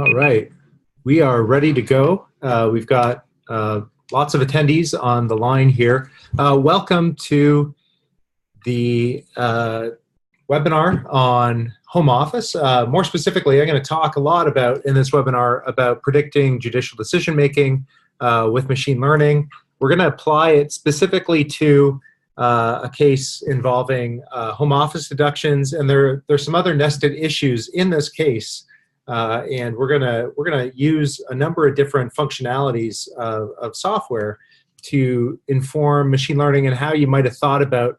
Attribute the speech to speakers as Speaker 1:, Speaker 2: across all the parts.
Speaker 1: All right, we are ready to go. We've got lots of attendees on the line here. Welcome to the webinar on home office. More specifically, I'm going to talk a lot about, in this webinar, about predicting judicial decision making with machine learning. We're going to apply it specifically to a case involving home office deductions, and there's some other nested issues in this case. And we're gonna use a number of different functionalities of software to inform machine learning and how you might have thought about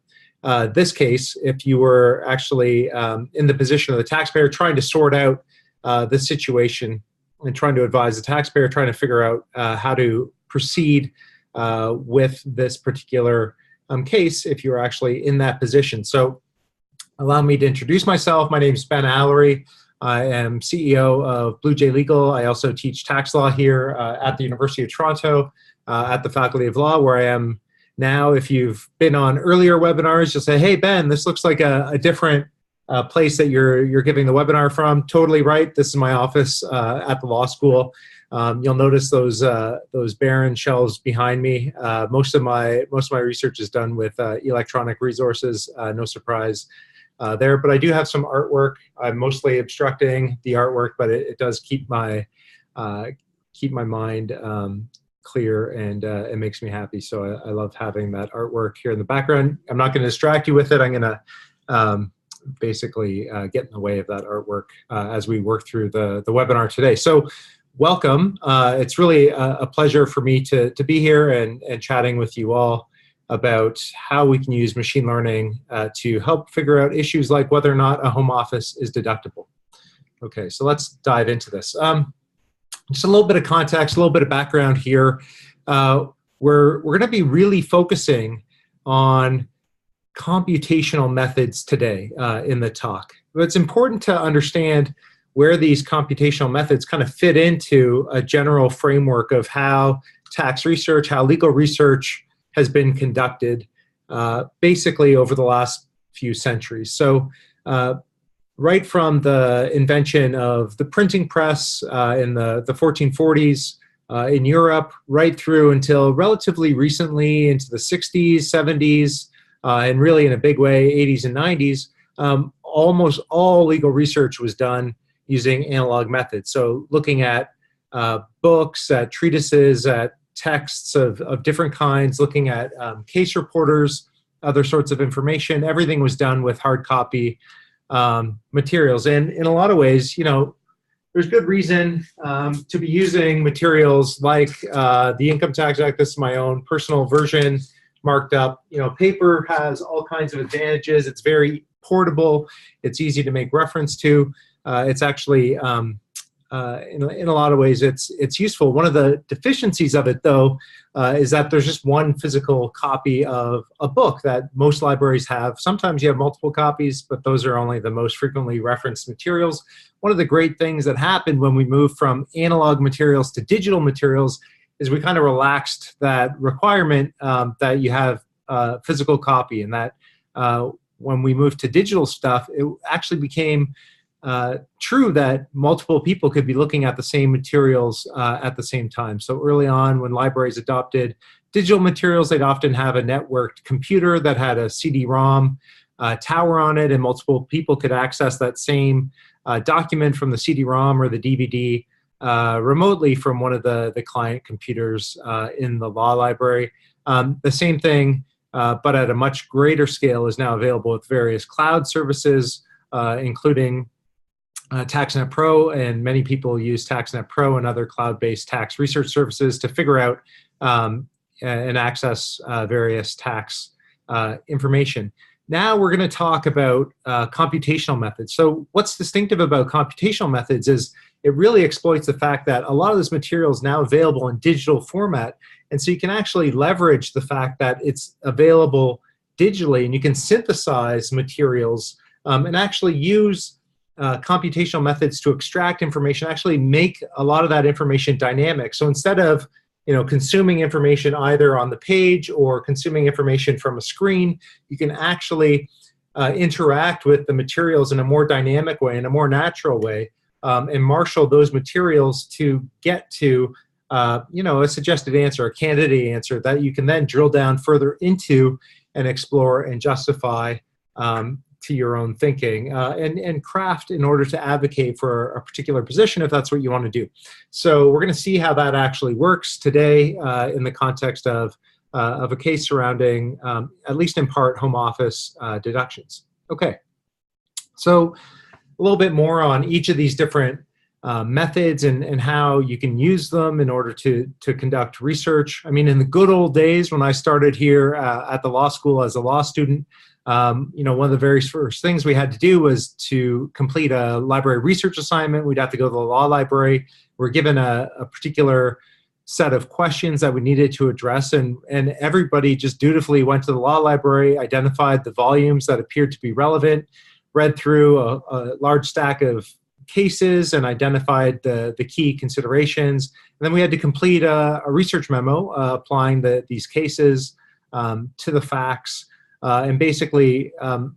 Speaker 1: this case if you were actually in the position of the taxpayer trying to sort out this situation and trying to advise the taxpayer, trying to figure out how to proceed with this particular case if you're actually in that position. So allow me to introduce myself. My name is Ben Alarie. I am CEO of Blue Jay Legal. I also teach tax law here at the University of Toronto at the Faculty of Law, where I am now. If you've been on earlier webinars, you'll say, hey, Ben, this looks like a different place that you're giving the webinar from. Totally right. This is my office at the law school. You'll notice those barren shelves behind me. Most of my research is done with electronic resources. No surprise there, but I do have some artwork. I'm mostly obstructing the artwork, but it does keep my mind clear, and it makes me happy. So I love having that artwork here in the background. I'm not going to distract you with it. I'm going to basically get in the way of that artwork as we work through the webinar today. So welcome. It's really a pleasure for me to be here and chatting with you all about how we can use machine learning to help figure out issues like whether or not a home office is deductible. Okay, so let's dive into this. Just a little bit of context, a little bit of background here. We're going to be really focusing on computational methods today in the talk. But it's important to understand where these computational methods kind of fit into a general framework of how tax research, how legal research has been conducted basically over the last few centuries. So right from the invention of the printing press in the 1440s in Europe, right through until relatively recently into the 60s, 70s, and really in a big way, 80s and 90s, almost all legal research was done using analog methods. So looking at books, at treatises, at texts of different kinds, looking at case reporters, other sorts of information. Everything was done with hard copy materials. And in a lot of ways, you know, there's good reason to be using materials like the Income Tax Act. This is my own personal version, marked up. You know, paper has all kinds of advantages. It's very portable. It's easy to make reference to. It's actually in a lot of ways, it's useful. One of the deficiencies of it, though, is that there's just one physical copy of a book that most libraries have. Sometimes you have multiple copies, but those are only the most frequently referenced materials. One of the great things that happened when we moved from analog materials to digital materials is we kind of relaxed that requirement that you have a physical copy, and that when we moved to digital stuff, it actually became true that multiple people could be looking at the same materials at the same time. So early on, when libraries adopted digital materials, they'd often have a networked computer that had a CD-ROM tower on it, and multiple people could access that same document from the CD-ROM or the DVD remotely from one of the client computers in the law library. The same thing, but at a much greater scale, is now available with various cloud services, including TaxNet Pro, and many people use TaxNet Pro and other cloud-based tax research services to figure out and access various tax information. Now we're going to talk about computational methods. So what's distinctive about computational methods is it really exploits the fact that a lot of this material is now available in digital format, and so you can actually leverage the fact that it's available digitally, and you can synthesize materials and actually use computational methods to extract information, actually make a lot of that information dynamic. So instead of consuming information either on the page or consuming information from a screen, you can actually interact with the materials in a more dynamic way, in a more natural way, and marshal those materials to get to a suggested answer, a candidate answer that you can then drill down further into and explore and justify to your own thinking and craft in order to advocate for a particular position if that's what you want to do. So we're going to see how that actually works today in the context of a case surrounding, at least in part, home office deductions. Okay, so a little bit more on each of these different methods and how you can use them in order to conduct research. I mean, in the good old days when I started here at the law school as a law student, one of the very first things we had to do was to complete a library research assignment. We'd have to go to the law library. We're given a particular set of questions that we needed to address, and everybody just dutifully went to the law library, identified the volumes that appeared to be relevant, read through a large stack of cases and identified the key considerations. And then we had to complete a research memo applying these cases to the facts and basically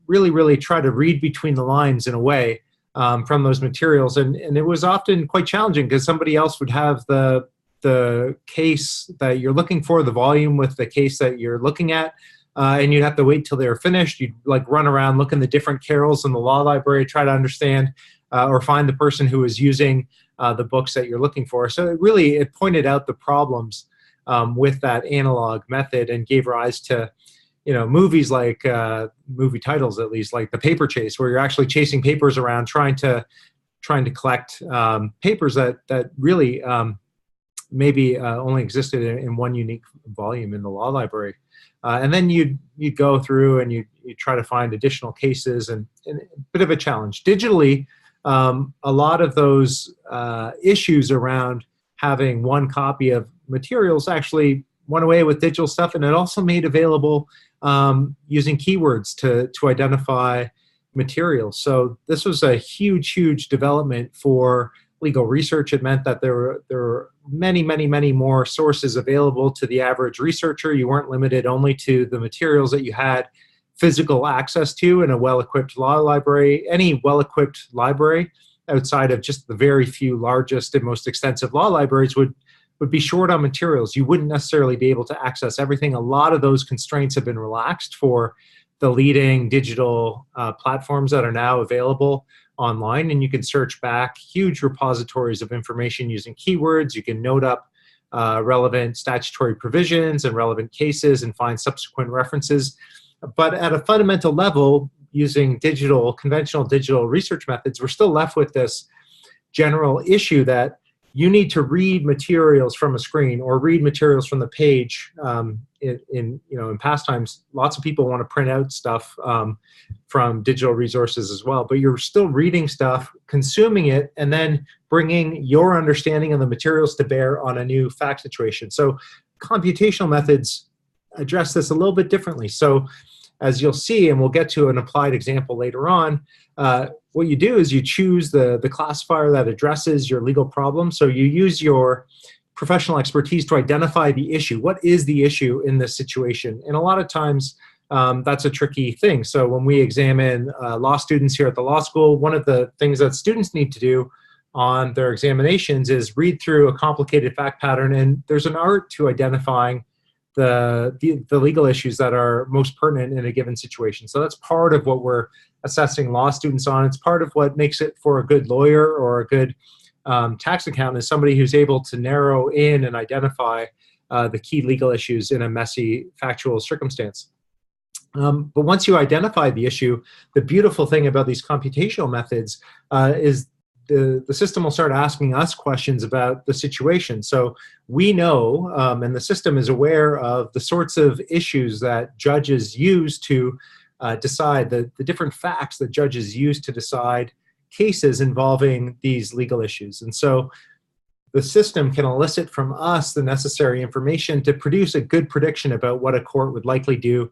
Speaker 1: really try to read between the lines in a way from those materials. And it was often quite challenging because somebody else would have the case that you're looking for, the volume with the case that you're looking at, and you'd have to wait till they were finished. You'd like run around, look in the different carols in the law library, try to understand or find the person who is using the books that you're looking for. So it pointed out the problems with that analog method and gave rise to movies like movie titles, at least, like The Paper Chase, where you're actually chasing papers around trying to collect papers that really maybe only existed in one unique volume in the law library. And then you'd go through and you try to find additional cases, and a bit of a challenge. Digitally, a lot of those issues around having one copy of materials actually went away with digital stuff, and it also made available using keywords to identify materials. So this was a huge development for legal research. It meant that there were many more sources available to the average researcher. You weren't limited only to the materials that you had physical access to in a well-equipped law library. Any well-equipped library outside of just the very few largest and most extensive law libraries would be short on materials. You wouldn't necessarily be able to access everything. A lot of those constraints have been relaxed for the leading digital platforms that are now available online, and you can search back huge repositories of information using keywords. You can note up relevant statutory provisions and relevant cases and find subsequent references. But at a fundamental level, using conventional digital research methods, we're still left with this general issue that you need to read materials from a screen or read materials from the page. In past times, lots of people want to print out stuff from digital resources as well, but you're still reading stuff, consuming it, and then bringing your understanding of the materials to bear on a new fact situation. So computational methods address this a little bit differently. So as you'll see, and we'll get to an applied example later on, what you do is you choose the classifier that addresses your legal problem. So you use your professional expertise to identify the issue. What is the issue in this situation? And a lot of times that's a tricky thing. So when we examine law students here at the law school, one of the things that students need to do on their examinations is read through a complicated fact pattern. And there's an art to identifying the legal issues that are most pertinent in a given situation. So that's part of what we're assessing law students on. It's part of what makes it for a good lawyer or a good tax accountant is somebody who's able to narrow in and identify the key legal issues in a messy factual circumstance. But once you identify the issue, the beautiful thing about these computational methods is the system will start asking us questions about the situation. So we know, and the system is aware of the sorts of issues that judges use to decide, the different facts that judges use to decide cases involving these legal issues. And so the system can elicit from us the necessary information to produce a good prediction about what a court would likely do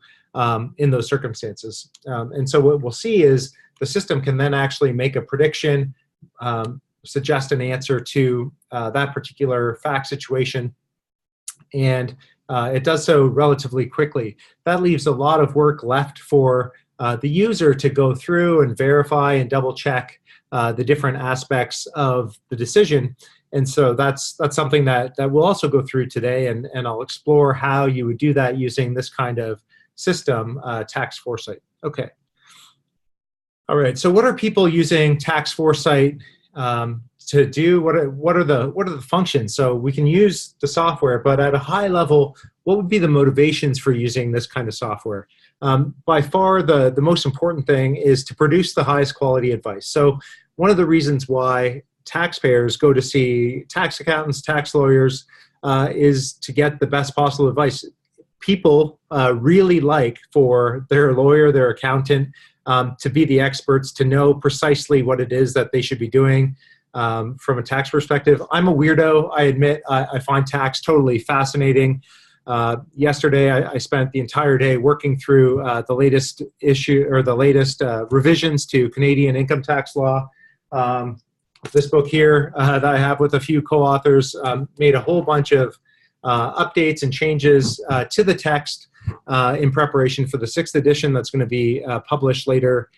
Speaker 1: in those circumstances. And so what we'll see is the system can then actually make a prediction, suggest an answer to that particular fact situation, and it does so relatively quickly. That leaves a lot of work left for the user to go through and verify and double check the different aspects of the decision. And so that's something that we'll also go through today, and I'll explore how you would do that using this kind of system, Tax Foresight. Okay. All right. So what are people using Tax Foresight to do? What are the functions? So we can use the software, but at a high level, what would be the motivations for using this kind of software? By far, the most important thing is to produce the highest quality advice. So one of the reasons why taxpayers go to see tax accountants, tax lawyers, is to get the best possible advice. People really like for their lawyer, their accountant, to be the experts, to know precisely what it is that they should be doing from a tax perspective. I'm a weirdo, I admit. I find tax totally fascinating. Yesterday, I spent the entire day working through the latest issue, or the latest revisions to Canadian income tax law. This book here that I have with a few co-authors made a whole bunch of updates and changes to the text in preparation for the 6th edition that's going to be published later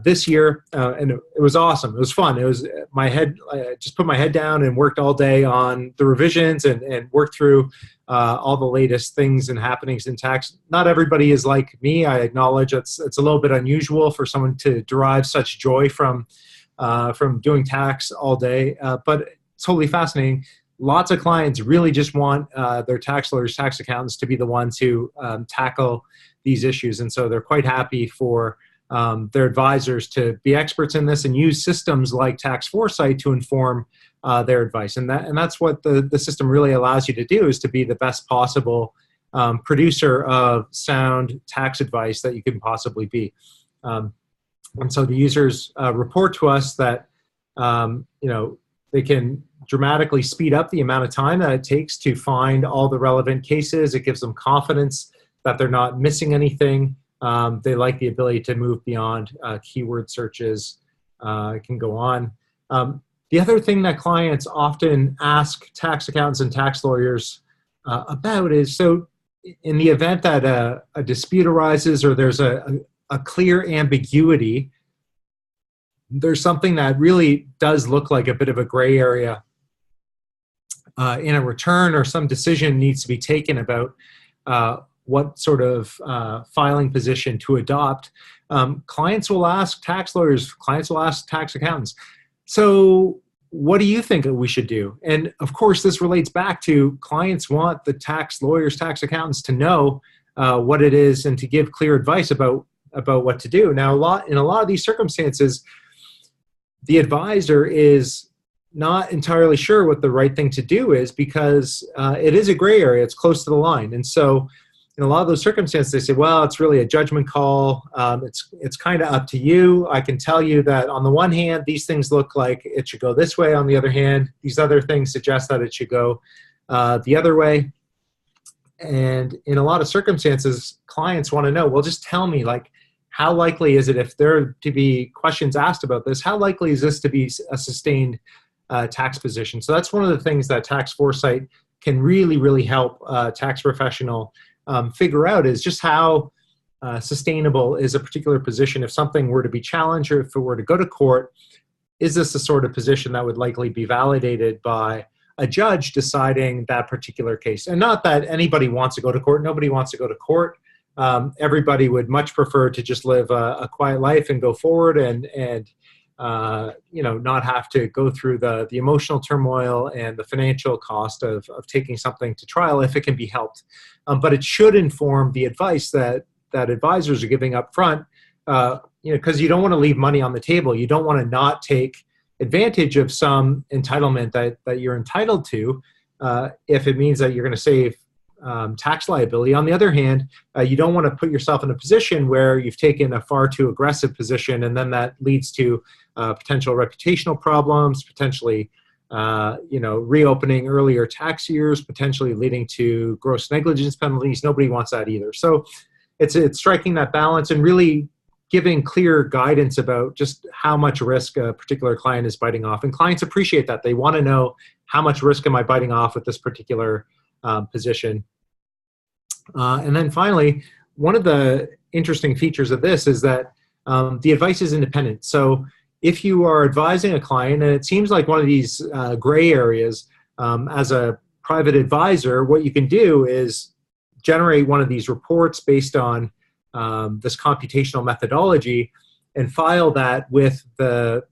Speaker 1: this year. And it was awesome. It was fun. It was I just put my head down and worked all day on the revisions and worked through all the latest things and happenings in tax. Not everybody is like me. I acknowledge it's a little bit unusual for someone to derive such joy from doing tax all day, but it's totally fascinating. Lots of clients really just want their tax lawyers, tax accountants to be the ones who tackle these issues. And so they're quite happy for their advisors to be experts in this and use systems like Tax Foresight to inform their advice. And that's what the system really allows you to do, is to be the best possible producer of sound tax advice that you can possibly be. And so the users report to us that they can dramatically speed up the amount of time that it takes to find all the relevant cases. It gives them confidence that they're not missing anything. They like the ability to move beyond keyword searches. It can go on. The other thing that clients often ask tax accountants and tax lawyers about is, so in the event that a dispute arises, or there's a clear ambiguity, there's something that really does look like a bit of a gray area in a return, or some decision needs to be taken about what sort of filing position to adopt. Clients will ask tax lawyers, clients will ask tax accountants, so what do you think we should do? And of course, this relates back to clients want the tax lawyers, tax accountants to know what it is and to give clear advice about what to do. Now, in a lot of these circumstances, the advisor is not entirely sure what the right thing to do is, because it is a gray area. It's close to the line. And so in a lot of those circumstances, they say, well, it's really a judgment call. It's kind of up to you. I can tell you that on the one hand, these things look like it should go this way. On the other hand, these other things suggest that it should go the other way. And in a lot of circumstances, clients want to know, well, just tell me, like, how likely is it, if there are to be questions asked about this, how likely is this to be a sustained tax position? So that's one of the things that Tax Foresight can really, really help a tax professional figure out, is just how sustainable is a particular position. If something were to be challenged, or if it were to go to court, is this the sort of position that would likely be validated by a judge deciding that particular case? And not that anybody wants to go to court. Nobody wants to go to court. Everybody would much prefer to just live a quiet life and go forward and not have to go through the emotional turmoil and the financial cost of taking something to trial if it can be helped. But it should inform the advice that advisors are giving up front, because you don't want to leave money on the table. You don't want to not take advantage of some entitlement that you're entitled to if it means that you're going to save tax liability. On the other hand, you don't want to put yourself in a position where you've taken a far too aggressive position, and then that leads to potential reputational problems, potentially reopening earlier tax years, potentially leading to gross negligence penalties. Nobody wants that either. So it's striking that balance and really giving clear guidance about just how much risk a particular client is biting off. And clients appreciate that. They want to know, how much risk am I biting off with this particular position. And then finally, one of the interesting features of this is that the advice is independent. So if you are advising a client, and it seems like one of these gray areas, as a private advisor, what you can do is generate one of these reports based on this computational methodology and file that with the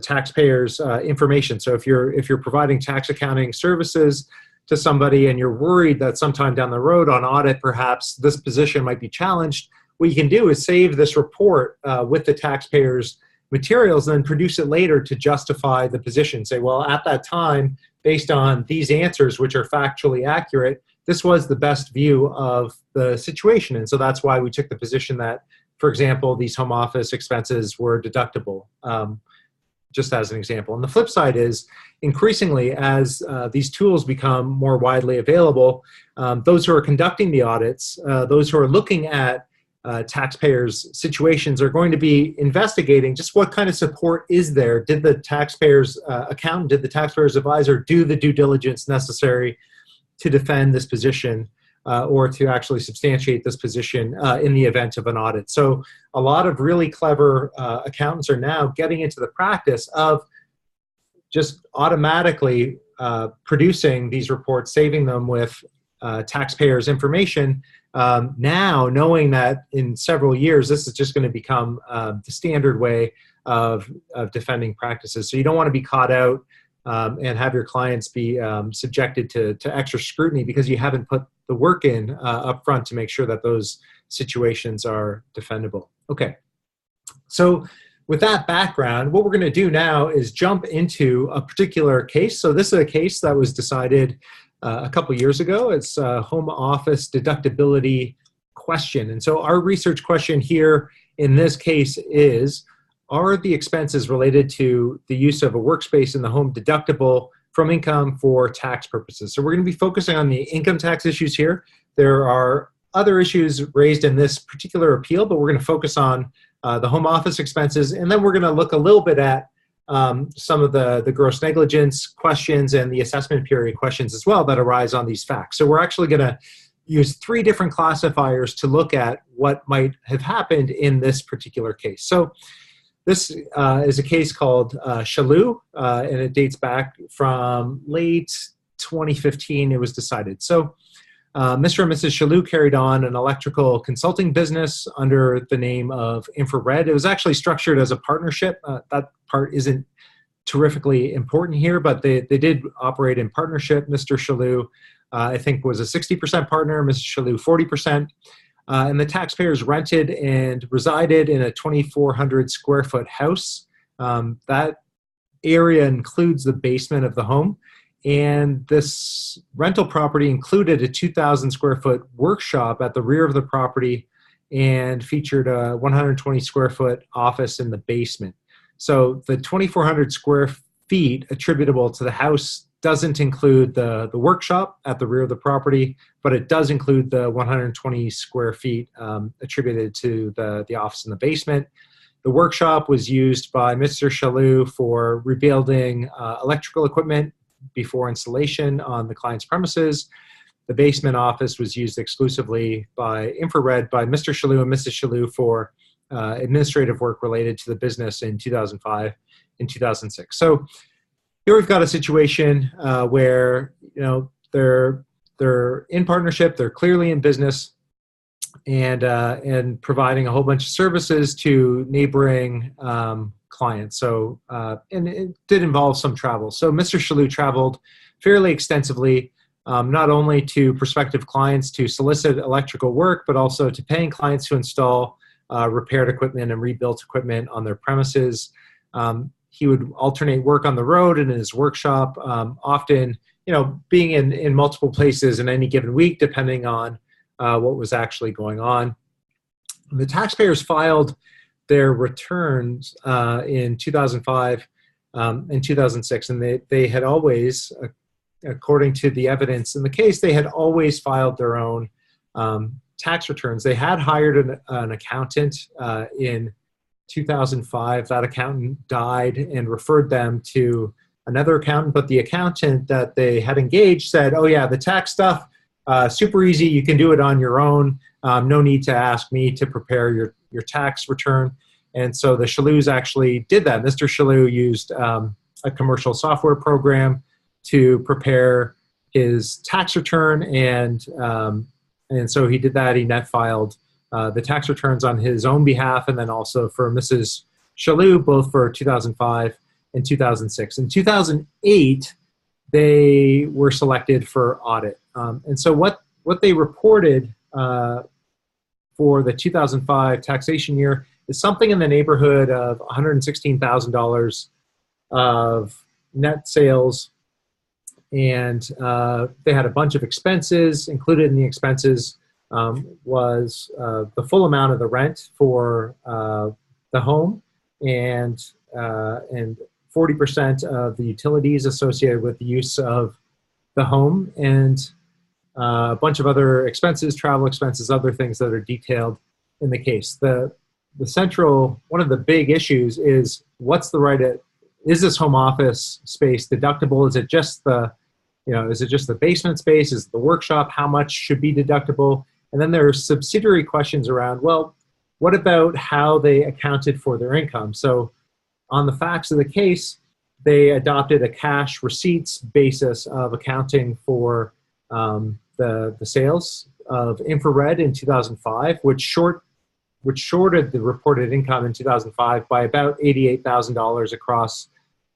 Speaker 1: taxpayer's information. So if you're providing tax accounting services to somebody and you're worried that sometime down the road on audit, perhaps this position might be challenged, what you can do is save this report with the taxpayer's materials and then produce it later to justify the position. Say, well, at that time, based on these answers, which are factually accurate, this was the best view of the situation. And so that's why we took the position that, for example, these home office expenses were deductible, just as an example. And the flip side is, increasingly, as these tools become more widely available, those who are conducting the audits, those who are looking at taxpayers' situations are going to be investigating just what kind of support is there. Did the taxpayer's accountant, did the taxpayer's advisor do the due diligence necessary to defend this position or to actually substantiate this position in the event of an audit? So a lot of really clever accountants are now getting into the practice of just automatically producing these reports, saving them with taxpayers' information, now knowing that in several years this is just going to become the standard way of defending practices. So you don't want to be caught out and have your clients be subjected to extra scrutiny because you haven't put the work in up front to make sure that those situations are defendable. Okay, so with that background, what we're going to do now is jump into a particular case. So this is a case that was decided a couple years ago. It's a home office deductibility question. And so our research question here in this case is, are the expenses related to the use of a workspace in the home deductible from income for tax purposes? So we're going to be focusing on the income tax issues here. There are other issues raised in this particular appeal, but we're going to focus on the home office expenses, and then we're going to look a little bit at some of the gross negligence questions and the assessment period questions as well that arise on these facts. So we're actually going to use 3 different classifiers to look at what might have happened in this particular case. So this is a case called Chalou, and it dates back from late 2015 it was decided. So Mr. and Mrs. Chalou carried on an electrical consulting business under the name of Infrared. It was actually structured as a partnership. That part isn't terrifically important here, but they did operate in partnership. Mr. Chalou, I think, was a 60% partner, Mrs. Chalou 40%. And the taxpayers rented and resided in a 2,400 square foot house. That area includes the basement of the home. And this rental property included a 2,000 square foot workshop at the rear of the property and featured a 120 square foot office in the basement. So the 2,400 square feet attributable to the house doesn't include the workshop at the rear of the property, but it does include the 120 square feet attributed to the office in the basement. The workshop was used by Mr. Chalou for rebuilding electrical equipment before installation on the client's premises. The basement office was used exclusively by Infrared, by Mr. Chalou and Mrs. Chalou for administrative work related to the business in 2005 and 2006. So here we've got a situation where they're in partnership, they're clearly in business, and providing a whole bunch of services to neighboring clients. So, and it did involve some travel. So Mr. Chalou traveled fairly extensively, not only to prospective clients to solicit electrical work, but also to paying clients to install repaired equipment and rebuilt equipment on their premises. He would alternate work on the road and in his workshop, often, being in multiple places in any given week, depending on what was actually going on. The taxpayers filed their returns in 2005 and 2006, and they had always, according to the evidence in the case, they had always filed their own tax returns. They had hired an accountant in 2005. That accountant died and referred them to another accountant, but the accountant that they had engaged said, oh yeah, the tax stuff, super easy, you can do it on your own. No need to ask me to prepare your tax return. And so the Shalhoubs actually did that. Mr. Shalhoub used a commercial software program to prepare his tax return, and so he did that. He net filed the tax returns on his own behalf, and then also for Mrs. Shalhoub, both for 2005 and 2006. In 2008, they were selected for audit. And so what they reported for the 2005 taxation year is something in the neighborhood of $116,000 of net sales. And they had a bunch of expenses. Included in the expenses was the full amount of the rent for the home, and 40% of the utilities associated with the use of the home, and a bunch of other expenses, travel expenses, other things that are detailed in the case. The central, one of the big issues is what's the right, is this home office space deductible? Is it just the, is it just the basement space? Is it the workshop? How much should be deductible? And then there are subsidiary questions around, well, what about how they accounted for their income? So on the facts of the case, they adopted a cash receipts basis of accounting for the sales of infrared in 2005, which shorted the reported income in 2005 by about $88,000 across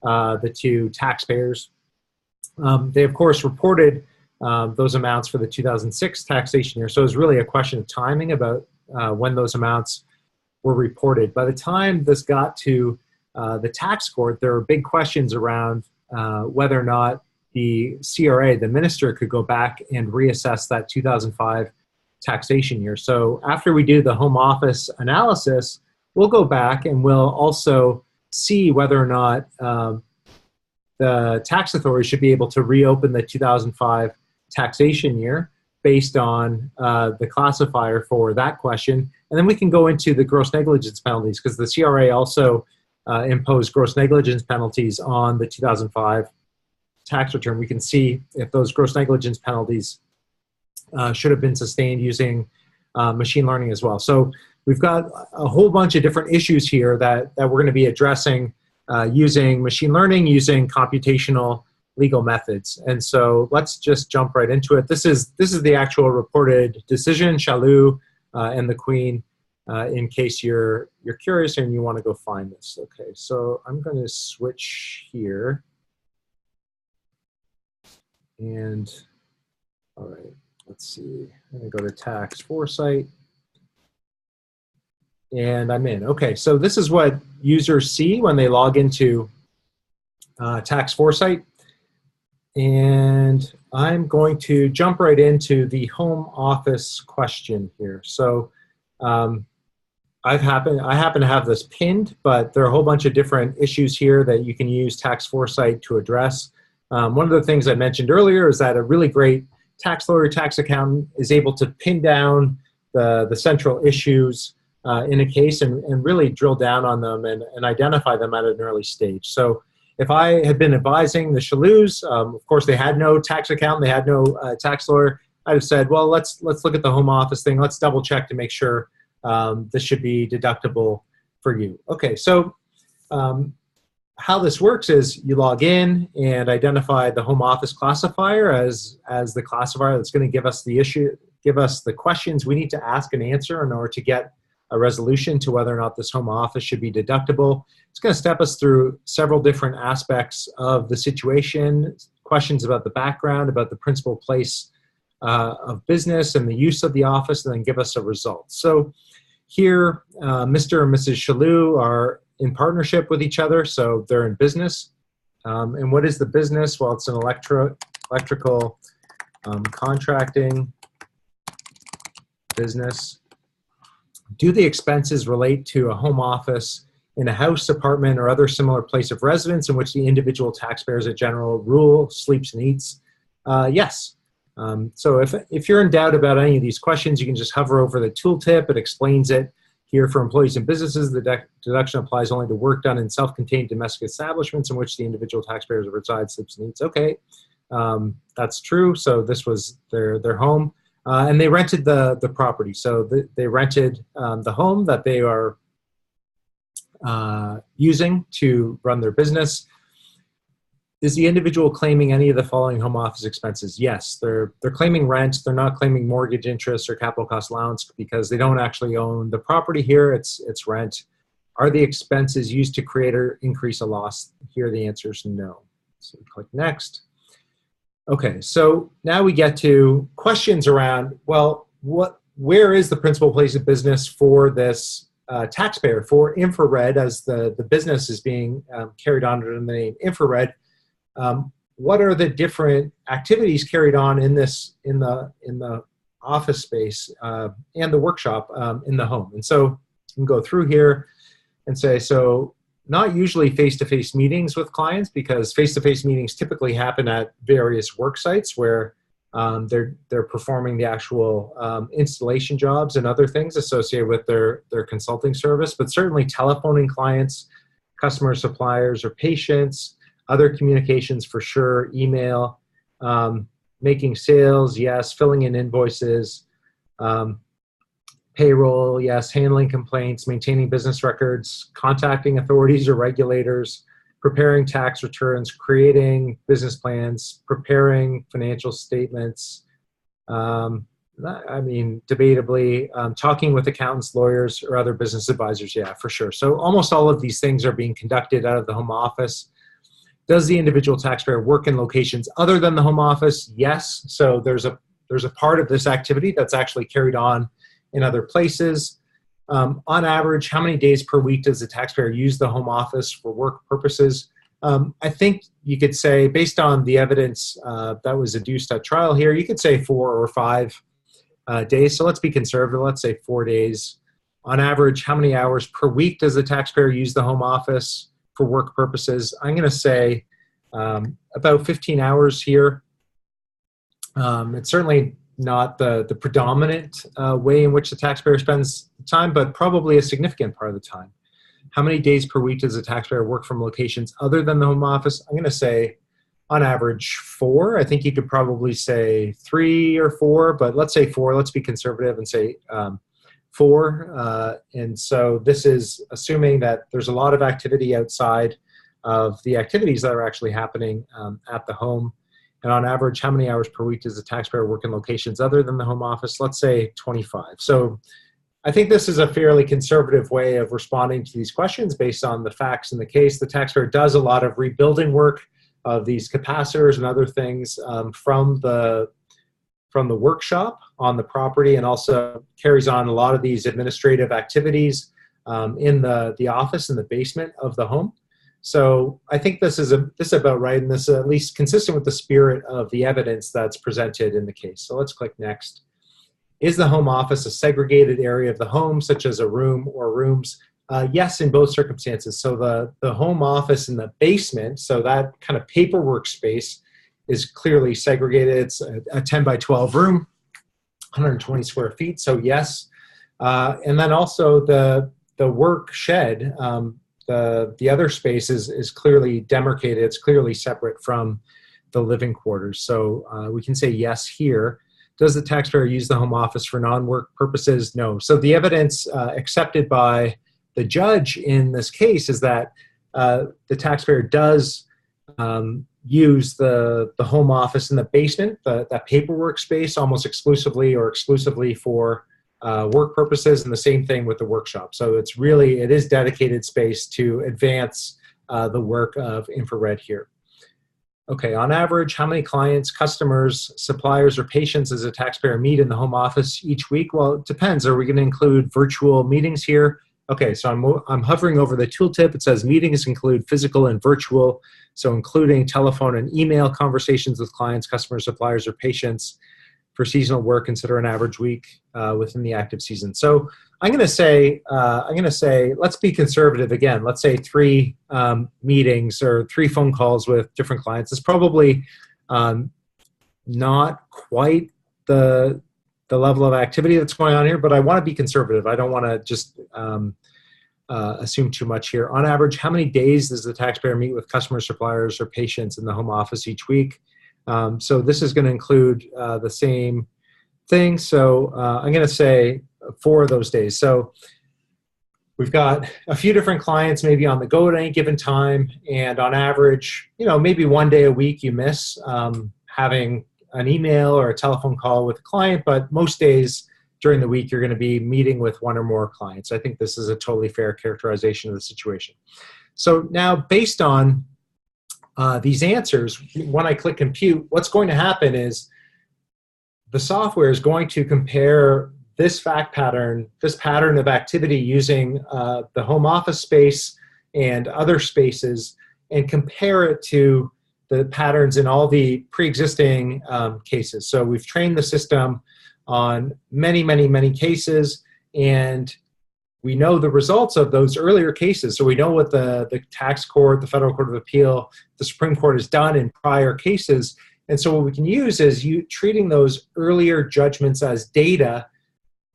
Speaker 1: the two taxpayers. They, of course, reported those amounts for the 2006 taxation year, so it was really a question of timing about when those amounts were reported. By the time this got to the tax court, there were big questions around whether or not the CRA, the minister, could go back and reassess that 2005 taxation year. So after we do the home office analysis, we'll go back and we'll also see whether or not the tax authority should be able to reopen the 2005 taxation year based on the classifier for that question. And then we can go into the gross negligence penalties, because the CRA also imposed gross negligence penalties on the 2005 tax return. We can see if those gross negligence penalties should have been sustained using machine learning as well. So we've got a whole bunch of different issues here that we're going to be addressing using machine learning, using computational legal methods. And so let's just jump right into it. This is the actual reported decision, Shalhoub and the Queen, in case you're curious and you want to go find this. Okay, so I'm going to switch here. And all right, let's see. I'm going to go to Tax Foresight. And I'm in. Okay, so this is what users see when they log into Tax Foresight. And I'm going to jump right into the home office question here. So I happen to have this pinned, but there are a whole bunch of different issues here that you can use Tax Foresight to address. One of the things I mentioned earlier is that a really great tax lawyer, tax accountant is able to pin down the central issues in a case and really drill down on them and identify them at an early stage. So if I had been advising the Shalhoubs, of course they had no tax accountant, they had no tax lawyer, I'd have said, well, let's look at the home office thing. Let's double check to make sure this should be deductible for you. Okay, so how this works is you log in and identify the home office classifier as the classifier that's going to give us the issue, give us the questions we need to ask and answer in order to get a resolution to whether or not this home office should be deductible. It's going to step us through several different aspects of the situation, questions about the background, about the principal place of business and the use of the office, and then give us a result. So here, Mr. and Mrs. Shalhoub are in partnership with each other, so they're in business. And what is the business? Well, it's an electrical contracting business. Do the expenses relate to a home office in a house, apartment, or other similar place of residence in which the individual taxpayer as a general rule sleeps and eats? Yes. So if you're in doubt about any of these questions, you can just hover over the tooltip. It explains it. Here for employees and businesses, the deduction applies only to work done in self-contained domestic establishments in which the individual taxpayers reside, sleeps, and eats. Okay, that's true. So this was their home. And they rented the property. So they rented the home that they are using to run their business. Is the individual claiming any of the following home office expenses? Yes, they're claiming rent. They're not claiming mortgage interest or capital cost allowance because they don't actually own the property here. It's rent. Are the expenses used to create or increase a loss? Here the answer is no. So click next. Okay, so now we get to questions around, well, where is the principal place of business for this taxpayer? For Infrared, as the business is being carried on under the name Infrared, what are the different activities carried on in the office space and the workshop in the home? And so you can go through here and say, so not usually face-to-face meetings with clients, because face-to-face meetings typically happen at various work sites where they're performing the actual installation jobs and other things associated with their consulting service, but certainly telephoning clients, customers, suppliers, or patients, other communications for sure, email, making sales, yes, filling in invoices, payroll, yes, handling complaints, maintaining business records, contacting authorities or regulators, preparing tax returns, creating business plans, preparing financial statements, debatably, talking with accountants, lawyers, or other business advisors, yeah, for sure. So almost all of these things are being conducted out of the home office. Does the individual taxpayer work in locations other than the home office? Yes. So there's a part of this activity that's actually carried on in other places. On average, how many days per week does the taxpayer use the home office for work purposes? I think you could say, based on the evidence that was adduced at trial here, you could say 4 or 5 days. So let's be conservative. Let's say 4 days. On average, how many hours per week does the taxpayer use the home office for work purposes? I'm going to say about 15 hours here. It's certainly not the predominant way in which the taxpayer spends time, but probably a significant part of the time. How many days per week does the taxpayer work from locations other than the home office? I'm going to say on average 4. I think you could probably say 3 or 4, but let's say 4. Let's be conservative and say 4. And so this is assuming that there's a lot of activity outside of the activities that are actually happening at the home. And on average, how many hours per week does the taxpayer work in locations other than the home office? Let's say 25. So I think this is a fairly conservative way of responding to these questions based on the facts in the case. The taxpayer does a lot of rebuilding work of these capacitors and other things from the workshop on the property, and also carries on a lot of these administrative activities in the office in the basement of the home. So I think this is about right, and this is at least consistent with the spirit of the evidence that's presented in the case. So let's click next. Is the home office a segregated area of the home, such as a room or rooms? Yes, in both circumstances. So the home office in the basement, so that kind of paperwork space, is clearly segregated. It's a 10 by 12 room, 120 square feet. So yes, and then also the work shed. The other space is clearly demarcated. It's clearly separate from the living quarters. So we can say yes here. Does the taxpayer use the home office for non-work purposes? No. So the evidence accepted by the judge in this case is that the taxpayer does use the home office in the basement, that paperwork space, almost exclusively for work purposes, and the same thing with the workshop. So it is dedicated space to advance the work of Infrared here. Okay, on average, how many clients, customers, suppliers, or patients does a taxpayer meet in the home office each week? Well, it depends. Are we going to include virtual meetings here? Okay, so I'm hovering over the tooltip. It says meetings include physical and virtual, so including telephone and email conversations with clients, customers, suppliers, or patients. For seasonal work, consider an average week within the active season. So I'm going to say, let's be conservative again. Let's say 3 meetings or 3 phone calls with different clients. It's probably not quite the level of activity that's going on here, but I want to be conservative. I don't want to just assume too much here. On average, how many days does the taxpayer meet with customers, suppliers, or patients in the home office each week? So this is going to include the same thing. So I'm going to say 4 of those days. So We've got a few different clients maybe on the go at any given time, and on average, maybe one day a week you miss having an email or a telephone call with a client, but most days during the week you're going to be meeting with one or more clients. I think this is a totally fair characterization of the situation. So now, based on these answers, when I click compute, what's going to happen is the software is going to compare this fact pattern, this pattern of activity using the home office space and other spaces, and compare it to the patterns in all the pre-existing cases. So we've trained the system on many, many, many cases, and we know the results of those earlier cases. So we know what the tax court, the Federal Court of Appeal, the Supreme Court has done in prior cases. And so what we can use is treating those earlier judgments as data,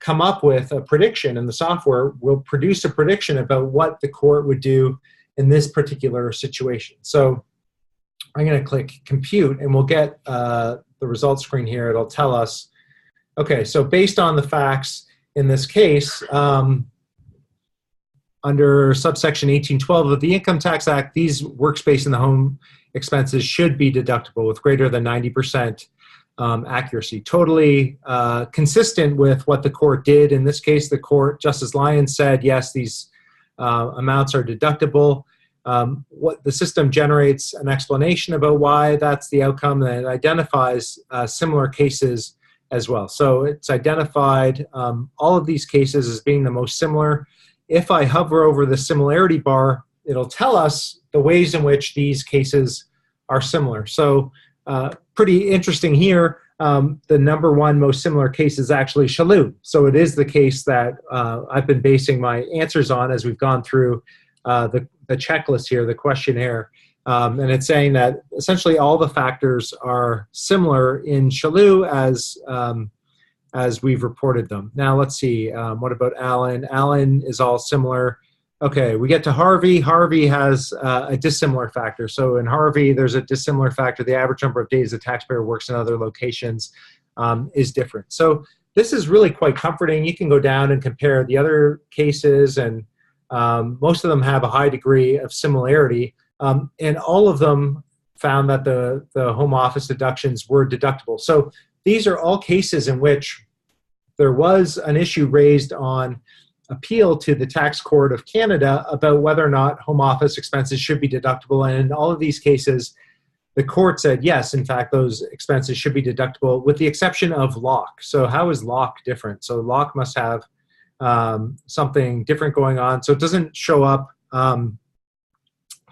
Speaker 1: come up with a prediction, and the software will produce a prediction about what the court would do in this particular situation. So I'm going to click compute, and we'll get the results screen here. It'll tell us, okay, so based on the facts in this case, under subsection 1812 of the Income Tax Act, these workspace and the home expenses should be deductible with greater than 90% accuracy. Totally consistent with what the court did. In this case, the court, Justice Lyons said, yes, these amounts are deductible. What the system generates an explanation about why that's the outcome, and it identifies similar cases as well. So it's identified all of these cases as being the most similar. If I hover over the similarity bar, it'll tell us the ways in which these cases are similar. So pretty interesting here. The number one most similar case is actually Shalhoub. So it is the case that I've been basing my answers on as we've gone through the checklist here, the questionnaire. And it's saying that essentially all the factors are similar in Shalhoub as we've reported them. Now let's see, what about Allen? Allen is all similar. Okay, we get to Harvey. Harvey has a dissimilar factor. So in Harvey, there's a dissimilar factor. The average number of days the taxpayer works in other locations is different. So this is really quite comforting. You can go down and compare the other cases, and most of them have a high degree of similarity. And all of them found that the home office deductions were deductible. So these are all cases in which there was an issue raised on appeal to the Tax Court of Canada about whether or not home office expenses should be deductible. And in all of these cases, the court said, yes, in fact, those expenses should be deductible, with the exception of Locke. So how is Locke different? So Locke must have something different going on. So it doesn't show up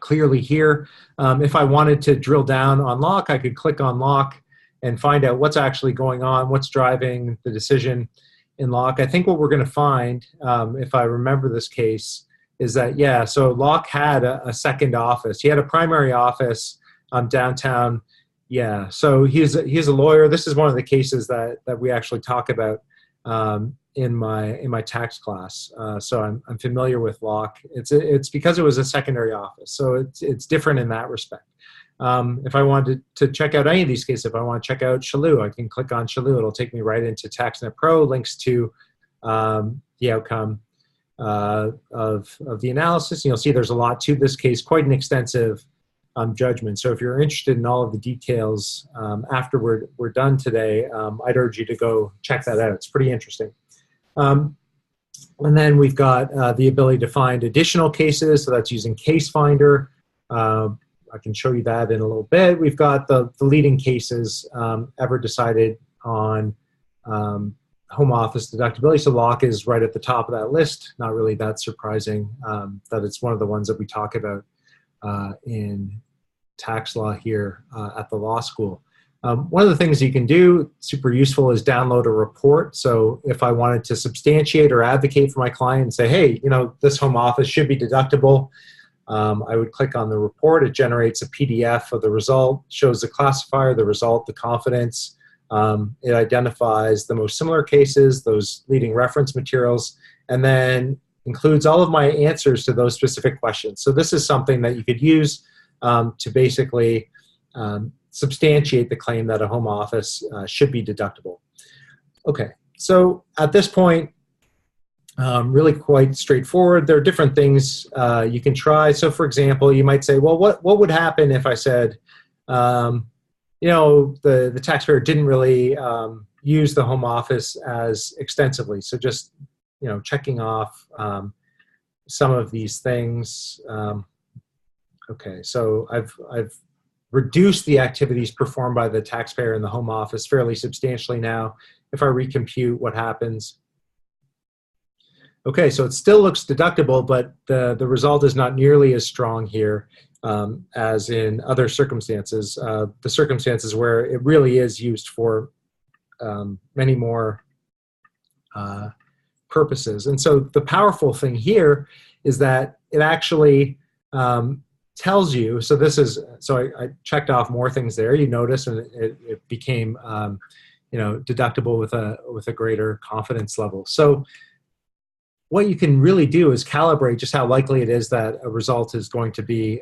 Speaker 1: clearly here. If I wanted to drill down on Locke, I could click on Locke and find out what's actually going on, what's driving the decision in Locke. I think what we're going to find, if I remember this case, is that, yeah, so Locke had a second office. He had a primary office downtown. Yeah, so he's a lawyer. This is one of the cases that we actually talk about in my tax class. So I'm familiar with Locke. It's because it was a secondary office, so it's different in that respect. If I wanted to check out any of these cases, if I want to check out Shalhoub, I can click on Shalhoub. It'll take me right into TaxNet Pro, links to the outcome of the analysis. And you'll see there's a lot to this case, quite an extensive judgment. So if you're interested in all of the details after we're done today, I'd urge you to go check that out. It's pretty interesting. And then we've got the ability to find additional cases. So that's using Case Finder. I can show you that in a little bit. We've got the leading cases ever decided on home office deductibility. So Locke is right at the top of that list. Not really that surprising that it's one of the ones that we talk about in tax law here at the law school. One of the things you can do, super useful, is download a report. So if I wanted to substantiate or advocate for my client and say, hey, this home office should be deductible, I would click on the report. It generates a PDF of the result, shows the classifier, the result, the confidence. It identifies the most similar cases, those leading reference materials, and then includes all of my answers to those specific questions. So this is something that you could use to basically substantiate the claim that a home office should be deductible. Okay, so at this point, Really quite straightforward. There are different things you can try. So for example, you might say, well, what would happen if I said, you know, the taxpayer didn't really use the home office as extensively. So just, you know, checking off some of these things. Okay, so I've reduced the activities performed by the taxpayer in the home office fairly substantially now. If I recompute, what happens? Okay, so it still looks deductible, but the result is not nearly as strong here as in other circumstances. The circumstances where it really is used for many more purposes. And so the powerful thing here is that it actually tells you, so this is, so I checked off more things there, you notice, and it became you know, deductible with a greater confidence level. So what you can really do is calibrate just how likely it is that a result is going to be,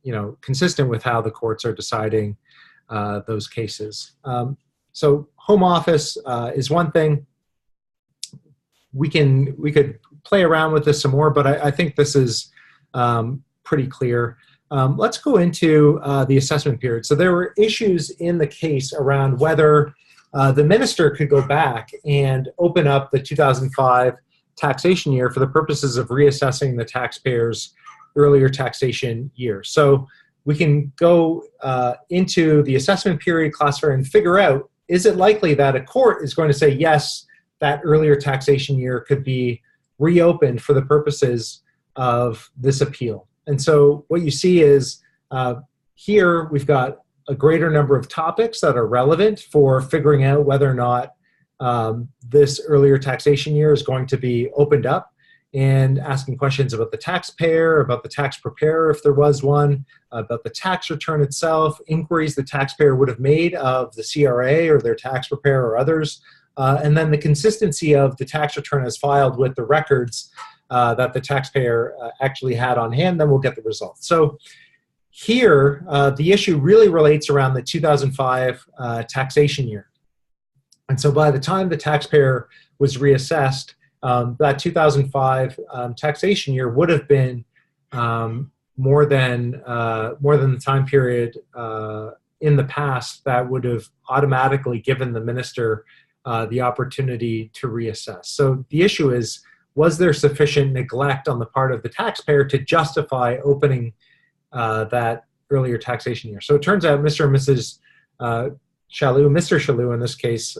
Speaker 1: you know, consistent with how the courts are deciding those cases. So home office is one thing. We could play around with this some more, but I think this is pretty clear. Let's go into the assessment period. So there were issues in the case around whether the minister could go back and open up the 2005 taxation year for the purposes of reassessing the taxpayer's earlier taxation year. So we can go into the assessment period classifier and figure out, is it likely that a court is going to say, yes, that earlier taxation year could be reopened for the purposes of this appeal. And so what you see is here we've got a greater number of topics that are relevant for figuring out whether or not this earlier taxation year is going to be opened up, and asking questions about the taxpayer, about the tax preparer if there was one, about the tax return itself, inquiries the taxpayer would have made of the CRA or their tax preparer or others, and then the consistency of the tax return as filed with the records that the taxpayer actually had on hand. Then we'll get the results. So here, the issue really relates around the 2005 taxation year. And so by the time the taxpayer was reassessed, that 2005 taxation year would have been more than the time period in the past that would have automatically given the minister the opportunity to reassess. So the issue is, was there sufficient neglect on the part of the taxpayer to justify opening that earlier taxation year? So it turns out Mr. and Mrs. Chaloux, Mr. Chaloux in this case,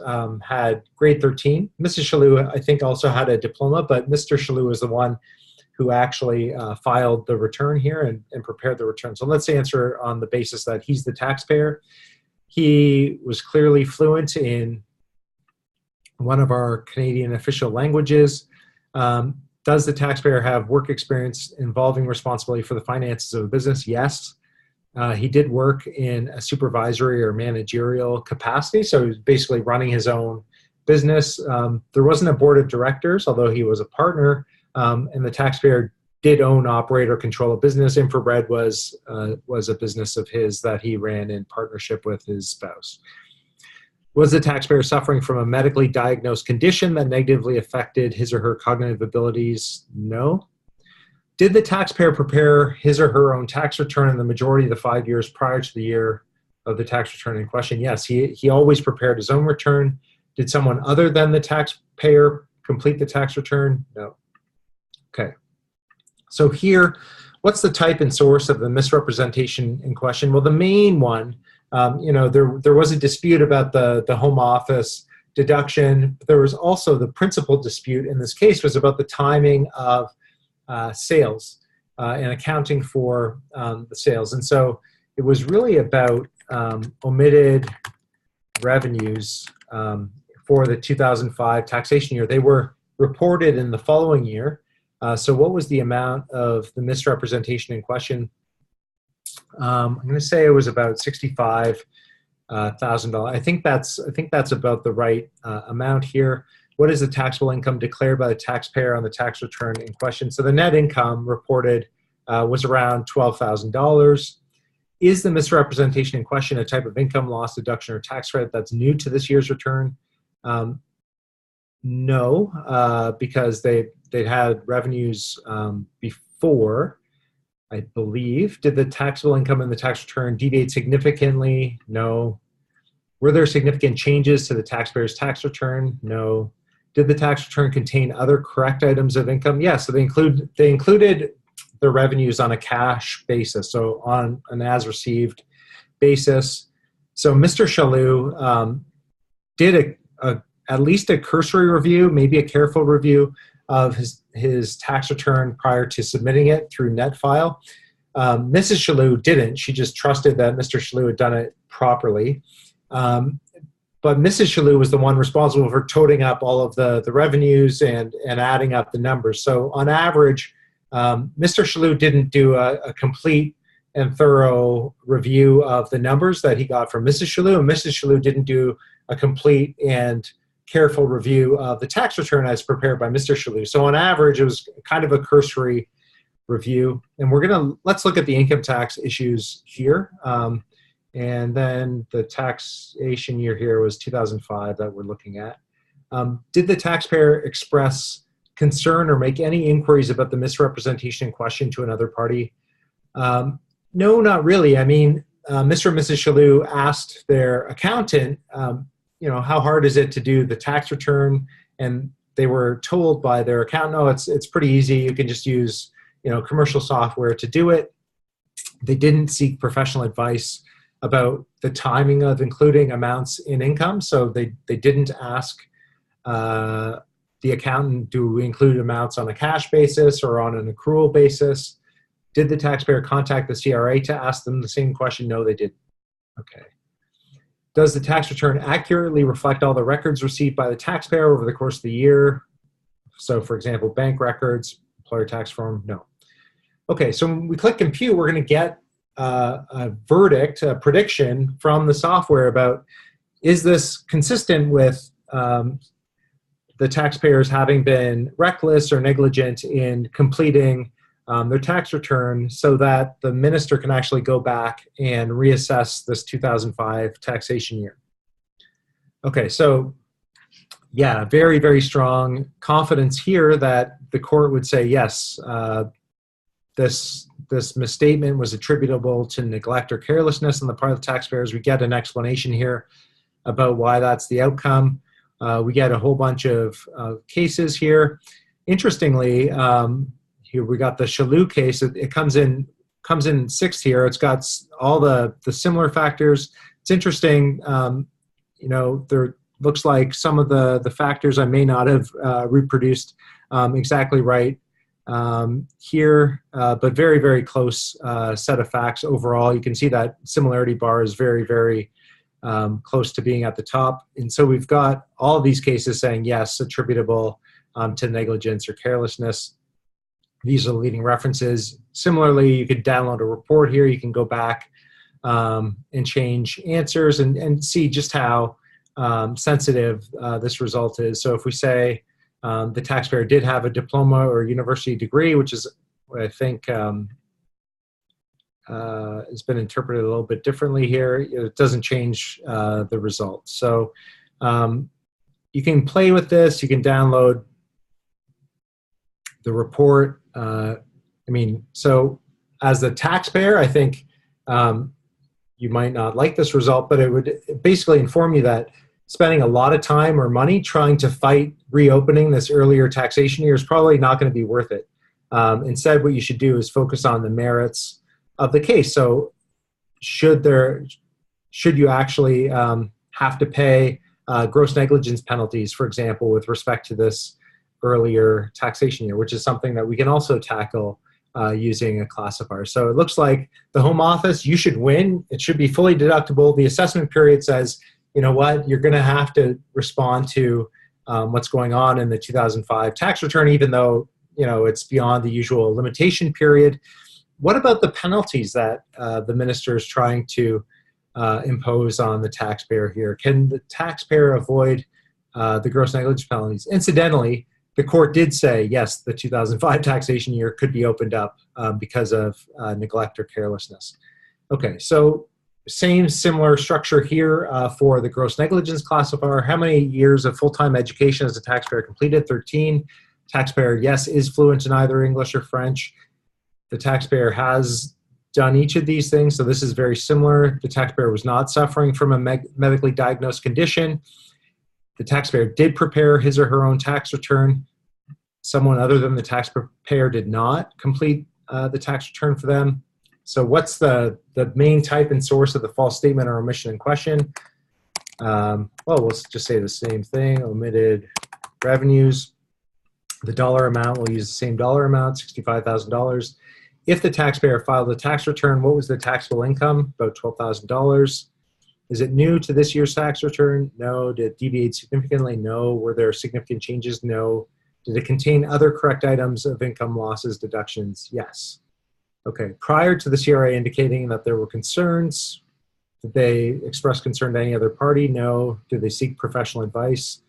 Speaker 1: had grade 13. Mrs. Chaloux, I think, also had a diploma, but Mr. Chaloux is the one who actually filed the return here and prepared the return. So let's answer on the basis that he's the taxpayer. He was clearly fluent in one of our Canadian official languages. Does the taxpayer have work experience involving responsibility for the finances of a business? Yes. He did work in a supervisory or managerial capacity, so he was basically running his own business. There wasn't a board of directors, although he was a partner, and the taxpayer did own, operate, or control a business. Infrared was a business of his that he ran in partnership with his spouse. Was the taxpayer suffering from a medically diagnosed condition that negatively affected his or her cognitive abilities? No. Did the taxpayer prepare his or her own tax return in the majority of the 5 years prior to the year of the tax return in question? Yes, he always prepared his own return. Did someone other than the taxpayer complete the tax return? No. Okay. So here, what's the type and source of the misrepresentation in question? Well, the main one, you know, there was a dispute about the home office deduction. But there was also the principal dispute in this case was about the timing of sales and accounting for the sales. And so it was really about omitted revenues for the 2005 taxation year. They were reported in the following year. So what was the amount of the misrepresentation in question? I'm going to say it was about $65,000. I think that's about the right amount here. What is the taxable income declared by the taxpayer on the tax return in question? So the net income reported was around $12,000. Is the misrepresentation in question a type of income loss, deduction, or tax credit that's new to this year's return? No, because they'd had revenues before, I believe. Did the taxable income and the tax return deviate significantly? No. Were there significant changes to the taxpayer's tax return? No. Did the tax return contain other correct items of income? Yes. So they included the revenues on a cash basis, so on an as-received basis. So Mr. Shalhoub did at least a cursory review, maybe a careful review of his tax return prior to submitting it through NetFile. Mrs. Shalhoub didn't. She just trusted that Mr. Shalhoub had done it properly. But Mrs. Shalhoub was the one responsible for toting up all of the revenues and adding up the numbers. So on average, Mr. Shalhoub didn't do a complete and thorough review of the numbers that he got from Mrs. Shalhoub, and Mrs. Shalhoub didn't do a complete and careful review of the tax return as prepared by Mr. Shalhoub. So on average, it was kind of a cursory review. And let's look at the income tax issues here. And then the taxation year here was 2005 that we're looking at. Did the taxpayer express concern or make any inquiries about the misrepresentation in question to another party? No, not really. I mean, Mr. and Mrs. Shalhoub asked their accountant, how hard is it to do the tax return? And they were told by their accountant, no, it's pretty easy. You can just use, commercial software to do it. They didn't seek professional advice about the timing of including amounts in income. So they didn't ask the accountant, do we include amounts on a cash basis or on an accrual basis? Did the taxpayer contact the CRA to ask them the same question? No, they didn't. Okay. Does the tax return accurately reflect all the records received by the taxpayer over the course of the year? So for example, bank records, employer tax form, no. Okay, so when we click compute, we're gonna get a verdict, a prediction from the software about, is this consistent with the taxpayers having been reckless or negligent in completing their tax return, so that the minister can actually go back and reassess this 2005 taxation year. Okay, so yeah, very, very strong confidence here that the court would say, yes, this misstatement was attributable to neglect or carelessness on the part of the taxpayers. We get an explanation here about why that's the outcome. We get a whole bunch of cases here. Interestingly, here we got the Shalhoub case. It comes in sixth here. It's got all the similar factors. It's interesting. There looks like some of the factors I may not have reproduced exactly right here, but very, very close set of facts overall. You can see that similarity bar is very, very close to being at the top. And so we've got all of these cases saying, yes, attributable to negligence or carelessness. These are the leading references. Similarly, you could download a report here. You can go back and change answers and see just how sensitive this result is. So if we say the taxpayer did have a diploma or university degree, which is what I think has been interpreted a little bit differently here, it doesn't change the result. So you can play with this. You can download the report. So as the taxpayer, I think you might not like this result, but it would basically inform you that spending a lot of time or money trying to fight reopening this earlier taxation year is probably not going to be worth it. Instead, what you should do is focus on the merits of the case. So should you actually have to pay gross negligence penalties, for example, with respect to this earlier taxation year, which is something that we can also tackle using a classifier. So it looks like the Home Office, you should win. It should be fully deductible. The assessment period says, you know what, you're going to have to respond to what's going on in the 2005 tax return, even though it's beyond the usual limitation period. What about the penalties that the minister is trying to impose on the taxpayer here? Can the taxpayer avoid the gross negligence penalties? Incidentally, the court did say, yes, the 2005 taxation year could be opened up because of neglect or carelessness. Okay, so Same similar structure here for the gross negligence classifier. How many years of full-time education has the taxpayer completed? 13. Taxpayer, yes, is fluent in either English or French. The taxpayer has done each of these things, so this is very similar. The taxpayer was not suffering from a medically diagnosed condition. The taxpayer did prepare his or her own tax return. Someone other than the taxpayer did not complete the tax return for them. So what's the main type and source of the false statement or omission in question? Well, we'll just say the same thing, omitted revenues. The dollar amount, we'll use the same dollar amount, $65,000. If the taxpayer filed a tax return, what was the taxable income? About $12,000. Is it new to this year's tax return? No. Did it deviate significantly? No. Were there significant changes? No. Did it contain other correct items of income losses, deductions? Yes. Okay. Prior to the CRA indicating that there were concerns, did they express concern to any other party? No. Did they seek professional advice?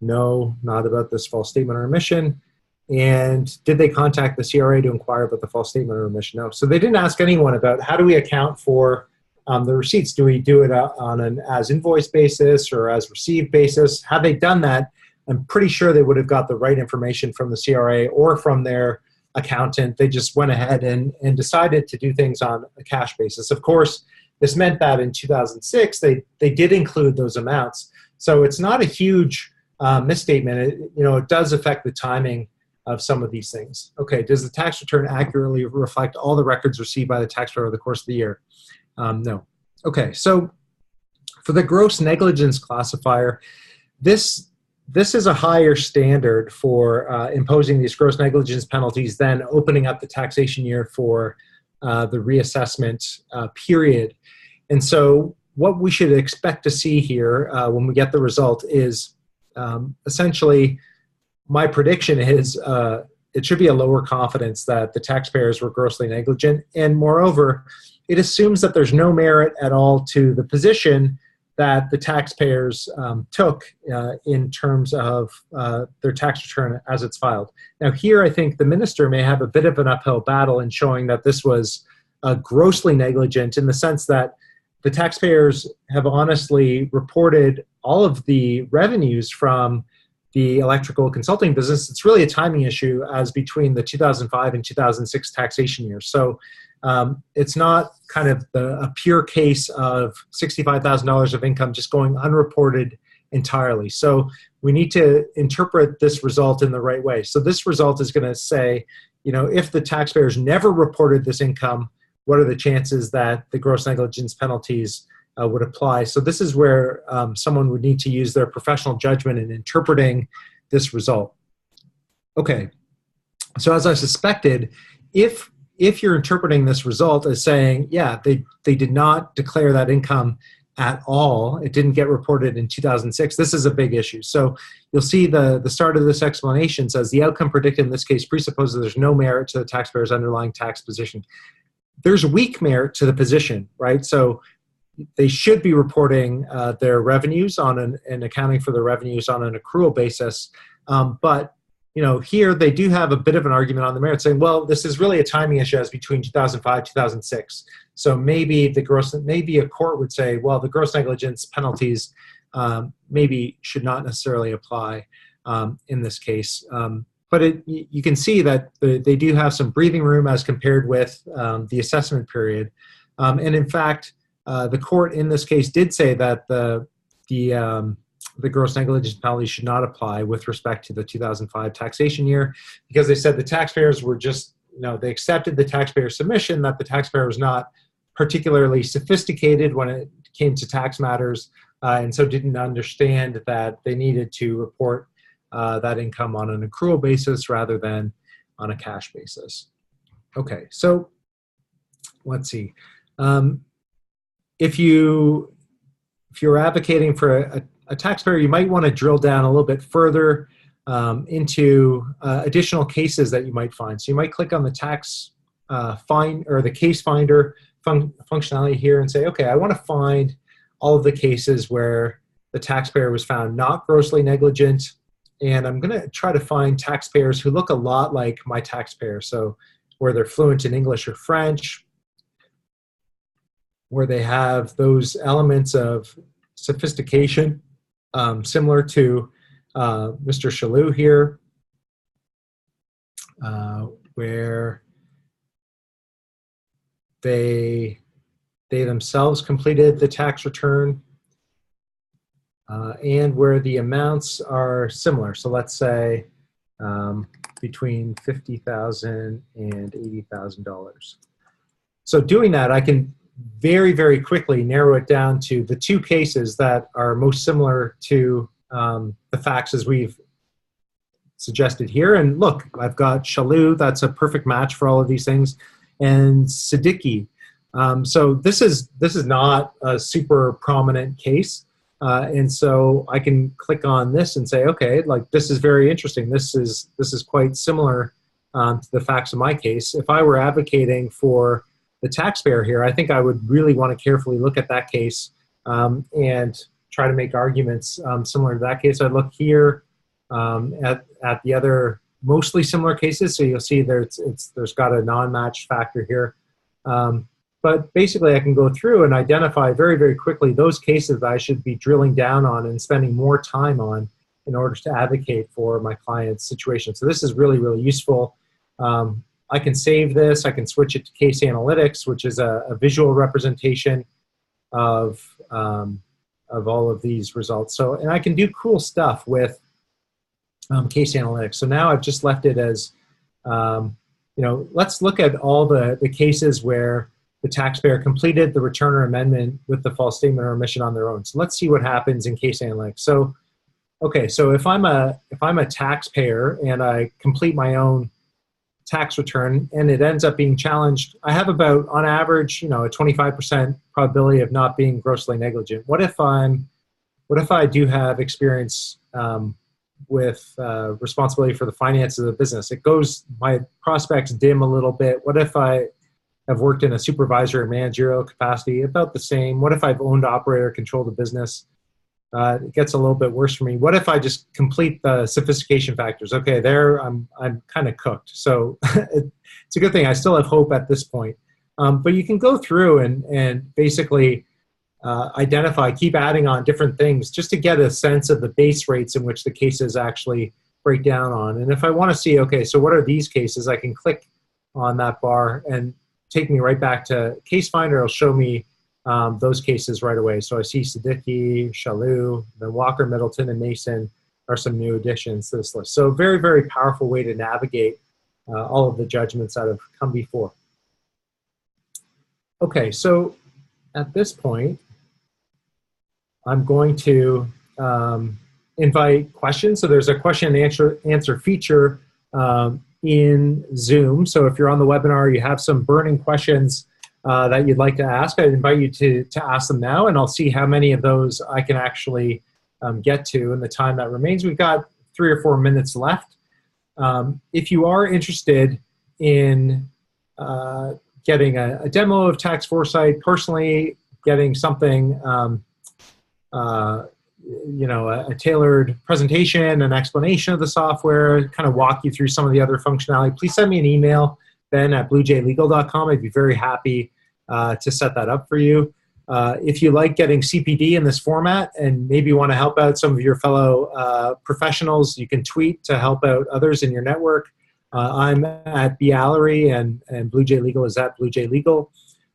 Speaker 1: No, not about this false statement or omission. And did they contact the CRA to inquire about the false statement or omission? No. So they didn't ask anyone about how do we account for the receipts. Do we do it on an as invoice basis or as received basis? Had they done that, I'm pretty sure they would have got the right information from the CRA or from their accountant. They just went ahead and decided to do things on a cash basis. Of course, this meant that in 2006, they did include those amounts. So it's not a huge misstatement. It does affect the timing of some of these things. Okay, does the tax return accurately reflect all the records received by the taxpayer over the course of the year? No. Okay, so for the gross negligence classifier, this is a higher standard for imposing these gross negligence penalties than opening up the taxation year for the reassessment period. And so what we should expect to see here when we get the result is essentially, my prediction is it should be a lower confidence that the taxpayers were grossly negligent. And moreover, it assumes that there's no merit at all to the position that the taxpayers took in terms of their tax return as it's filed. Now here, I think the minister may have a bit of an uphill battle in showing that this was grossly negligent in the sense that the taxpayers have honestly reported all of the revenues from the electrical consulting business. It's really a timing issue as between the 2005 and 2006 taxation years. So it's not kind of a pure case of $65,000 of income just going unreported entirely. So we need to interpret this result in the right way. So this result is going to say, if the taxpayers never reported this income, what are the chances that the gross negligence penalties would apply? So this is where someone would need to use their professional judgment in interpreting this result. Okay, so as I suspected, if you're interpreting this result as saying, yeah, they did not declare that income at all, it didn't get reported in 2006, this is a big issue. So you'll see the start of this explanation says, the outcome predicted in this case presupposes there's no merit to the taxpayer's underlying tax position. There's weak merit to the position, right? So they should be reporting their revenues and accounting for their revenues on an accrual basis. But here they do have a bit of an argument on the merit, saying, well, this is really a timing issue as between 2005 2006. So maybe a court would say, well, the gross negligence penalties maybe should not necessarily apply in this case. But you can see that they do have some breathing room as compared with the assessment period. And in fact, the court in this case did say that the gross negligence penalty should not apply with respect to the 2005 taxation year, because they said the taxpayers were just, they accepted the taxpayer submission that the taxpayer was not particularly sophisticated when it came to tax matters, and so didn't understand that they needed to report that income on an accrual basis rather than on a cash basis. Okay, so let's see. If you're advocating for a taxpayer, you might want to drill down a little bit further into additional cases that you might find. So you might click on the tax find or the case finder functionality here and say, okay, I want to find all of the cases where the taxpayer was found not grossly negligent, and I'm going to try to find taxpayers who look a lot like my taxpayer, so where they're fluent in English or French. where they have those elements of sophistication, similar to Mr. Shalou here, where they themselves completed the tax return, and where the amounts are similar. So let's say between $50,000 and $80,000. So doing that, I can very, very quickly narrow it down to the two cases that are most similar to the facts as we've suggested here. And look, I've got Shalou, that's a perfect match for all of these things, and Siddiqui. So this is not a super prominent case. And so I can click on this and say, okay, like this is very interesting. This is quite similar to the facts of my case. If I were advocating for the taxpayer here, I think I would really want to carefully look at that case and try to make arguments similar to that case. I'd look here at the other mostly similar cases. So you'll see there's got a non-match factor here. But basically, I can go through and identify very, very quickly those cases that I should be drilling down on and spending more time on in order to advocate for my client's situation. So this is really, really useful. I can save this. I can switch it to case analytics, which is a visual representation of all of these results. So, and I can do cool stuff with case analytics. So now I've just left it as, let's look at all the cases where the taxpayer completed the return or amendment with the false statement or omission on their own. So let's see what happens in case analytics. So, okay, so if I'm a taxpayer and I complete my own tax return and it ends up being challenged, I have about, on average, a 25% probability of not being grossly negligent. What if I do have experience with responsibility for the finances of the business? My prospects dim a little bit. What if I have worked in a supervisor or managerial capacity? About the same. What if I've owned, operated, or controlled a business? It gets a little bit worse for me. What if I just complete the sophistication factors? Okay, there I'm kind of cooked. So it's a good thing. I still have hope at this point. But you can go through and basically identify, keep adding on different things just to get a sense of the base rates in which the cases actually break down on. And if I want to see, okay, so what are these cases? I can click on that bar and take me right back to Case Finder. It'll show me those cases right away. So I see Siddiqui, Shalou, then Walker, Middleton, and Mason are some new additions to this list. So very, very powerful way to navigate all of the judgments that have come before. Okay, so at this point, I'm going to invite questions. So there's a question and answer feature in Zoom. So if you're on the webinar, you have some burning questions that you'd like to ask, I'd invite you to ask them now, and I'll see how many of those I can actually get to in the time that remains. We've got 3 or 4 minutes left. If you are interested in getting a demo of Tax Foresight, personally getting something, a tailored presentation, an explanation of the software, kind of walk you through some of the other functionality, please send me an email, ben@bluejaylegal.com. I'd be very happy to set that up for you. If you like getting CPD in this format and maybe want to help out some of your fellow professionals, you can tweet to help out others in your network. I'm at Alarie, and Blue Jay Legal is at Blue Jay Legal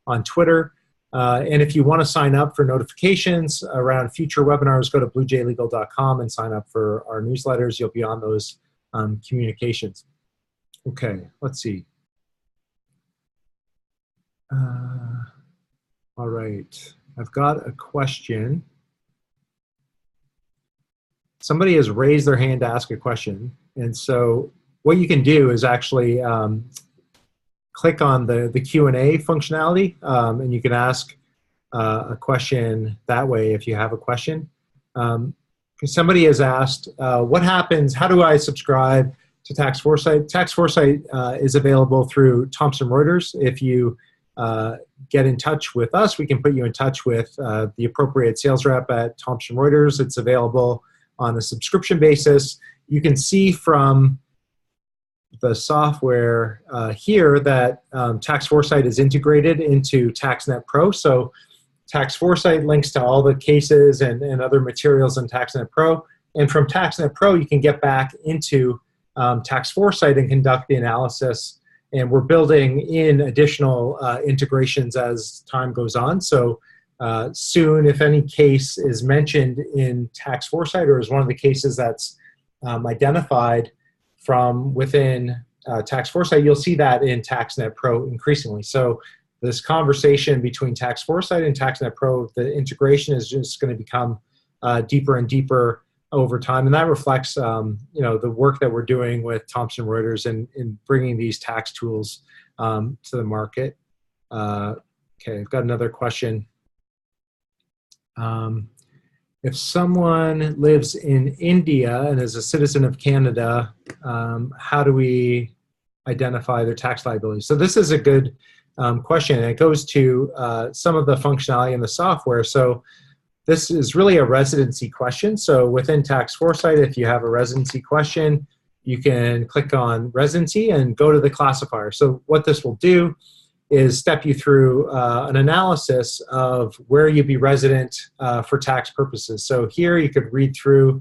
Speaker 1: on Twitter. And if you want to sign up for notifications around future webinars, go to bluejaylegal.com and sign up for our newsletters. You'll be on those communications. Okay, let's see. All right, I've got a question. Somebody has raised their hand to ask a question. And so what you can do is actually click on the Q&A functionality, and you can ask a question that way if you have a question. Somebody has asked, what happens, how do I subscribe to Tax Foresight? Tax Foresight is available through Thomson Reuters. If you get in touch with us, we can put you in touch with the appropriate sales rep at Thomson Reuters. It's available on a subscription basis. You can see from the software here that Tax Foresight is integrated into TaxNet Pro. So Tax Foresight links to all the cases and other materials in TaxNet Pro. And from TaxNet Pro, you can get back into Tax Foresight and conduct the analysis. And we're building in additional integrations as time goes on. So soon, if any case is mentioned in Tax Foresight or is one of the cases that's identified from within Tax Foresight, you'll see that in TaxNet Pro increasingly. So this conversation between Tax Foresight and TaxNet Pro, the integration is just going to become deeper and deeper over time, and that reflects the work that we're doing with Thomson Reuters in bringing these tax tools to the market. Okay, I've got another question. If someone lives in India and is a citizen of Canada, how do we identify their tax liability? So this is a good question, and it goes to some of the functionality in the software. So this is really a residency question. So within Tax Foresight, if you have a residency question, you can click on residency and go to the classifier. So what this will do is step you through an analysis of where you'd be resident for tax purposes. So here you could read through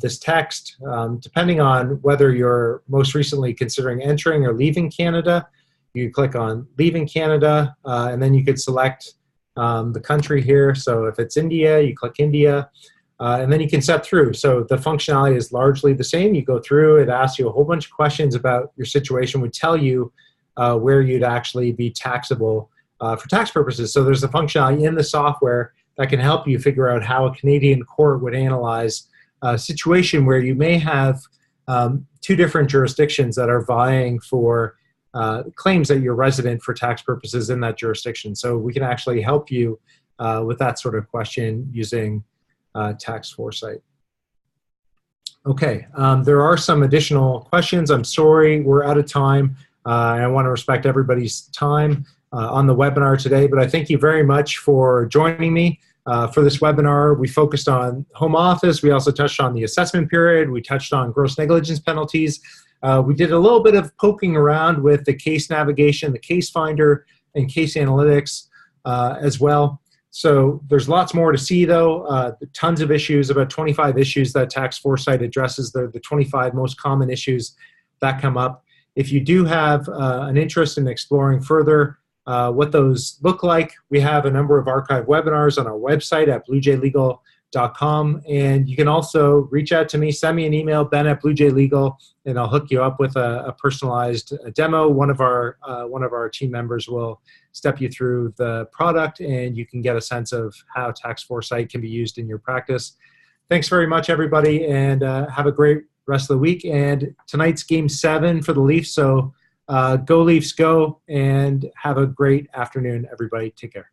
Speaker 1: this text, depending on whether you're most recently considering entering or leaving Canada. You click on leaving Canada, and then you could select the country here. So if it's India, you click India, and then you can set through. So the functionality is largely the same. You go through, it asks you a whole bunch of questions about your situation, would tell you where you'd actually be taxable for tax purposes. So there's a functionality in the software that can help you figure out how a Canadian court would analyze a situation where you may have two different jurisdictions that are vying for claims that you're resident for tax purposes in that jurisdiction. So we can actually help you with that sort of question using Tax Foresight. Okay, there are some additional questions. I'm sorry, we're out of time. I want to respect everybody's time on the webinar today, but I thank you very much for joining me for this webinar. We focused on home office. We also touched on the assessment period. We touched on gross negligence penalties. We did a little bit of poking around with the case navigation, the case finder, and case analytics as well. So there's lots more to see, though. Tons of issues, about 25 issues that Tax Foresight addresses. They're the 25 most common issues that come up. If you do have an interest in exploring further what those look like, we have a number of archived webinars on our website at bluejaylegal.com. And you can also reach out to me, send me an email, ben@bluejaylegal, and I'll hook you up with a personalized demo. One of our team members will step you through the product, and you can get a sense of how Tax Foresight can be used in your practice. Thanks very much, everybody, and have a great rest of the week. And tonight's Game 7 for the Leafs, so go Leafs go, and have a great afternoon, everybody. Take care.